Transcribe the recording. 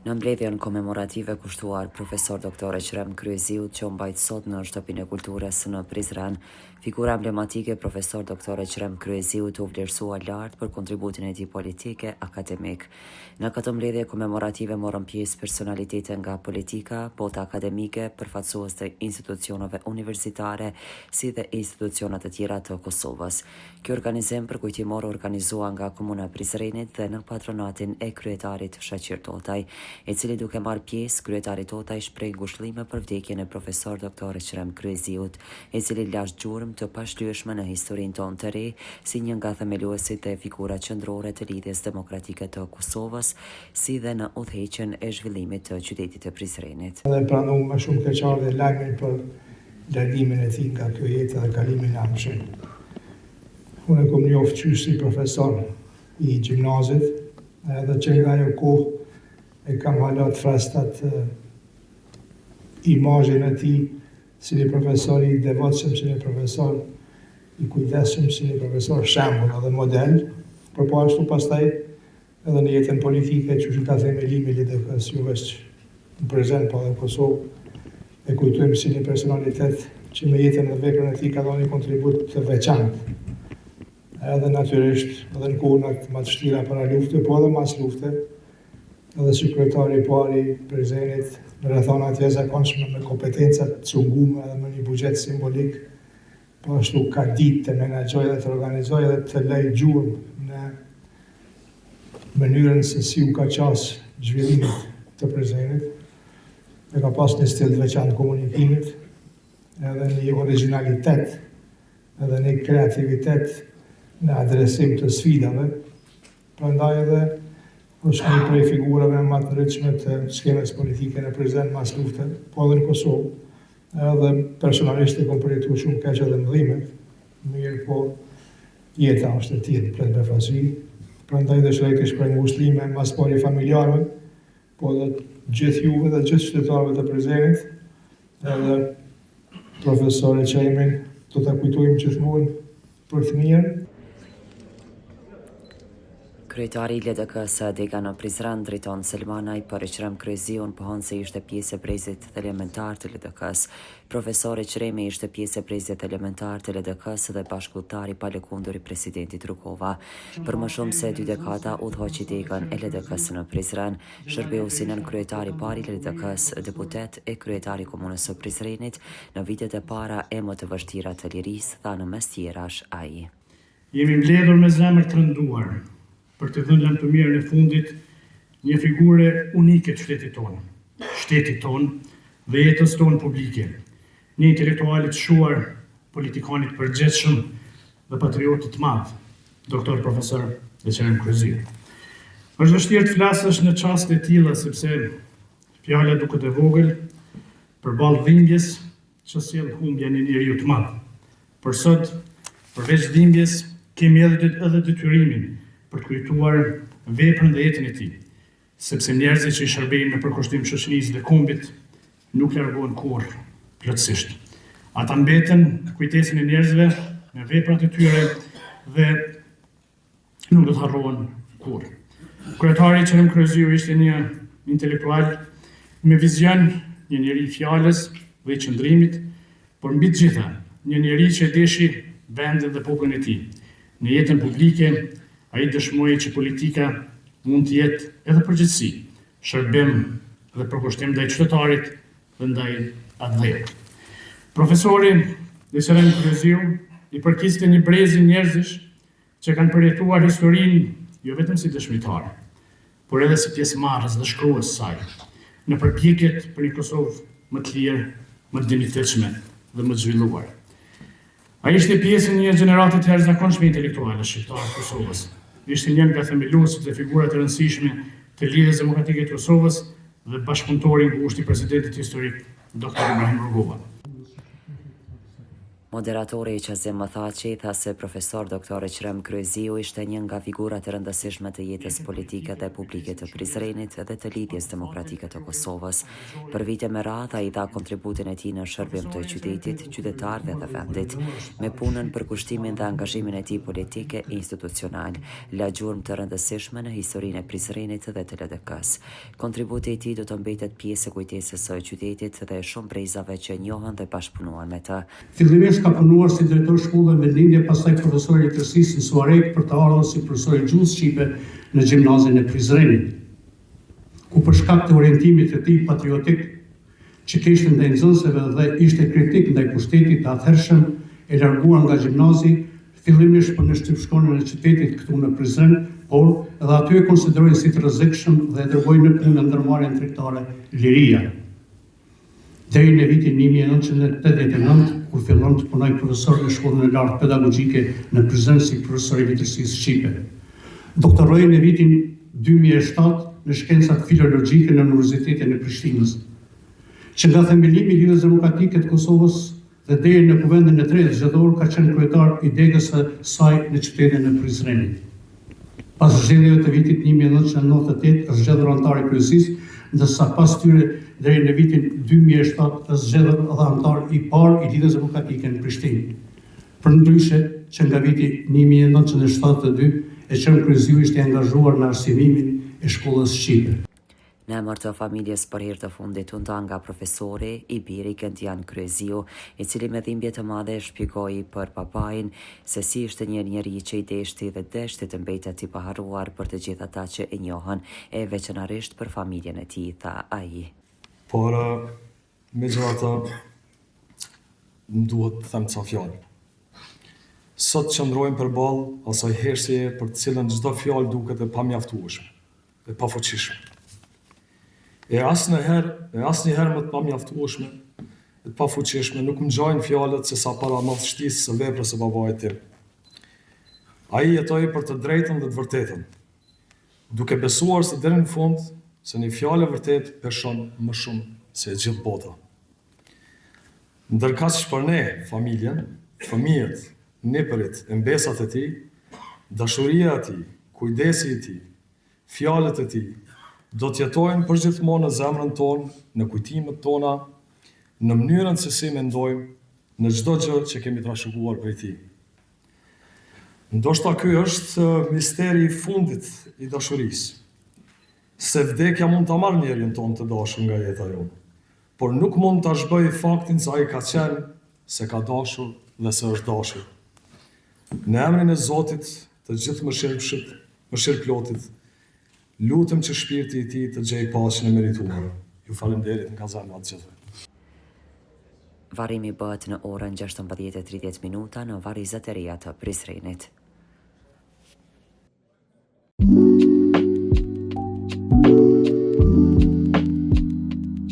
Në mbledhjen komemorative kushtuar profesor dr. Eqrem Kryeziut që mbajt sot në shtëpinë e kulturës në Prizren, figura emblematike profesor dr. Eqrem Kryeziut u vlerësua lart për kontributin e tij politike akademik. Në këtë mbledhje komemorative morën pjesë personalitete nga politika, bota akademike, përfaqësues të institucioneve universitare, si dhe institucionet e tjera të Kosovës. Ky organizim përkujtimor organizua nga Komuna e Prizrenit dhe në patronatin e kryetarit Shaqir Totaj, i cili duke marrë pjesë, kryetari Totaj shpreh ngushëllime për vdekjen e profesor dr. Eqrem Kryeziut, i cili lash gjurmë të pashlyeshme në historinë tonë të re, si një nga themeluesit e figurat qendrore të lidhjes demokratike të Kosovës, si dhe në udhëheqjen e zhvillimit të qytetit të Prizrenit. Dhe pranoj me shumë keqardhje lajmin për largimin e tij nga kjo jetë dhe kalimin e anshëm. Unë kom njoft qysh si profesor i gjimnazit, edhe që nga ajo kohë e kam halat frastat imazhin e tij si një profesor i devotshëm, si një profesor i kujdesshëm, si një profesor shembull edhe model, por po ashtu pastaj edhe në jetën politike që ka themelimi LDK-s jo vetëm në prezent, po edhe në Kosovë, e kujtojmë si një personalitet që me jetën dhe veprën e tij ka dhënë një kontribut të veçantë. Edhe natyrisht, edhe në kohët më të vështira para luftës, po edhe mas lufte, edhe si kryetari i parë i Prizrenit, në rrethana të jashtëzakonshme me kompetenca të cunguara edhe me një buxhet simbolik, po ashtu ka ditë të menaxhojë dhe të organizojë dhe të lejë gjurmë në mënyrën se si u ka qasë zhvillimit të Prizrenit, e ka pas një stil të veçantë komunikimit, edhe një originalitet, edhe një kreativitet në adresim të sfidave, prandaj edhe është një prej figurave më të rritshme të skemës politike në Prizren mas lufte, po edhe në Kosovë, edhe personalisht e kom përjetuar shumë keq edhe mëdhimet, mirë po jeta është e tillë plot befasi, prandaj dëshiroj të shpreh ngushëllime mas pari familjarëve, po edhe gjithë juve dhe gjithë qytetarëve të Prizrenit, edhe profesor Eqremin do ta kujtojmë gjithmonë për të mirën. Kryetari i LDK-s Dega në Prizren, drejton Selmanaj, për Eqrem Kryeziun pohon se ishte pjesë e brezit elementar të LDK-s. Profesor Eqremi ishte pjesë e brezit elementar të LDK-s dhe bashkëpunëtar i palëkundur i presidentit Rukova. Për më shumë se 2 dekada udhëhoqi Degën e LDK-s në Prizren, shërbeu si nën kryetari i parë i LDK-s, deputet e kryetari i komunës së Prizrenit në vitet e para e më të vështira të lirisë, tha në mes tjerash ai. Jemi mbledhur me zemër të rënduar për të dhënë lëmë të mirën e fundit një figure unike të shtetit tonë dhe jetës tonë publike, një intelektualit shuar, politikanit përgjithshëm dhe patriotit madh, doktor profesor Eqrem Kryeziu. Është vështirë të flasësh në çaste të tilla sepse fjala duket e vogël përballë dhimbjes që sjell humbjen e njeriu të madh. Por sot, përveç dhimbjes, kemi edhe detyrimin për të kujtuar veprën dhe jetën e tij, sepse njerëzit që i shërbejnë në përkushtim shoqërisë dhe kombit nuk largohen kurrë plotësisht. Ata mbeten kujtesin e njerëzve me veprat e tyre dhe nuk do të harrohen kurrë. Kryetari Eqrem Kryeziu ishte një intelektual me vizion, një njeri i fjalës dhe i qëndrimit, por mbi të gjitha, një njeri që deshi vendin dhe popullin e tij. Në jetën publike, ai dëshmoi që politika mund të jetë edhe përgjithësi, shërbim dhe përkushtim ndaj qytetarit dhe ndaj atëdhëut. Profesori Eqrem Kryeziu i përkiste një brezi njerëzish që kanë përjetuar historinë jo vetëm si dëshmitar, por edhe si pjesëmarrës dhe shkrues saj, në përpjekjet për një Kosovë më të lirë, më të dinjitetshme dhe më të zhvilluar. Ai ishte pjesë një gjenerate të jashtëzakonshme intelektuale shqiptare të Kosovës. Ishte një nga themeluesit e figurat e rëndësishme të lidhjes demokratike të Kosovës dhe bashkëpunëtori i ngushtë i presidentit historik Dr. Ibrahim Rugova. Moderatori i Qazim Mathaçi tha se profesor doktor Eqrem Kryeziu ishte një nga figurat e rëndësishme të jetës politike dhe publike të Prizrenit dhe të lidhjes demokratike të Kosovës. Për vite me radhë ai dha kontributin e tij në shërbim të qytetit, qytetarëve dhe vendit, me punën për kushtimin dhe angazhimin e tij politik e institucional, la gjurmë të rëndësishme në historinë e Prizrenit dhe të LDK-s. Kontributi i tij do të mbetet pjesë e kujtesës së qytetit dhe shumë brezave që njohen dhe bashkëpunuan me të. Fillimisht ka punuar si drejtor shkolle në Vendlindje, pastaj profesor i letërsisë në Suarek për të ardhur si profesor i gjuhës shqipe në gjimnazin e Prizrenit, ku për shkak të orientimit të tij patriotik që kishte ndaj nxënësve dhe ishte kritik ndaj pushtetit të atëhershëm, e larguar nga gjimnazi, fillimisht për në shtypshkonën e qytetit këtu në Prizren, por edhe aty e konsideroi si të rrezikshëm dhe e dërgoi në punë ndërmarrjen tregtare Liria. Deri në vitin 1989, kur fillon të punoj profesor në shkollën e lartë pedagogjike në Prizren si profesor i letërsisë shqipe. Doktoroi në vitin 2007 në shkencat filologjike në Universitetin e Prishtinës, që nga themelimi i Lidhjes Demokratike të Kosovës dhe deri në kuvendin e tretë zgjedhor ka qenë kryetar i degës së saj në qytetin e Prizrenit. Pas zgjedhjeve të vitit 1998 është zgjedhur antar i kryesisë, ndërsa pas tyre deri në vitin 2007 është zgjedhur edhe antar i parë i Lidhjes Demokratike në Prishtinë. Përndryshe që nga viti 1972 Eqrem Kryeziu ishte angazhuar në arsimimin e shkollës shqipe. Në emër të familjes për hir të fundit u nda nga profesori i biri Gentian Kryeziu, i cili me dhimbje të madhe shpjegoi për papain se si ishte një njeri që i deshti dhe deshti të mbetet i paharruar për të gjithë ata që e njohën, e veçanërisht për familjen e tij, tha ai. Por megjithatë më duhet të them ca fjalë. Sot qëndrojmë përballë asaj hersjeje për të cilën çdo fjalë duket e pamjaftueshme, e pafuqishme. E asnjëherë më të pamjaftueshme, e të pafuqishme nuk më ngjajnë fjalët se sa para madhështisë së veprës së babait tim. Ai jetoi për të drejtën dhe të vërtetën, duke besuar se deri në fund se një fjalë e vërtetë peshon më shumë se e gjithë bota. Ndërkaq që për ne, familjen, fëmijët, nipërit, mbesat e tij, dashuria e tij, kujdesi i tij, fjalët e tij do të jetojnë përgjithmonë në zemrën tonë, në kujtimet tona, në mënyrën se si mendojmë, në çdo gjë që kemi trashëguar prej tij. Ndoshta ky është misteri i fundit i dashurisë. Se vdekja mund ta marrë njerin tonë të dashur nga jeta jonë, por nuk mund ta zhbëjë faktin se ai ka qenë, se ka dashur dhe se është dashur. Në emrin e Zotit, të gjithë mëshirëplotit, lutem që shpirti i tij të gjejë paqen e merituar. Ju falenderit nga zemra të gjithëve. Varrimi bëhet në orën 16:30 në varrizateria të Prizrenit.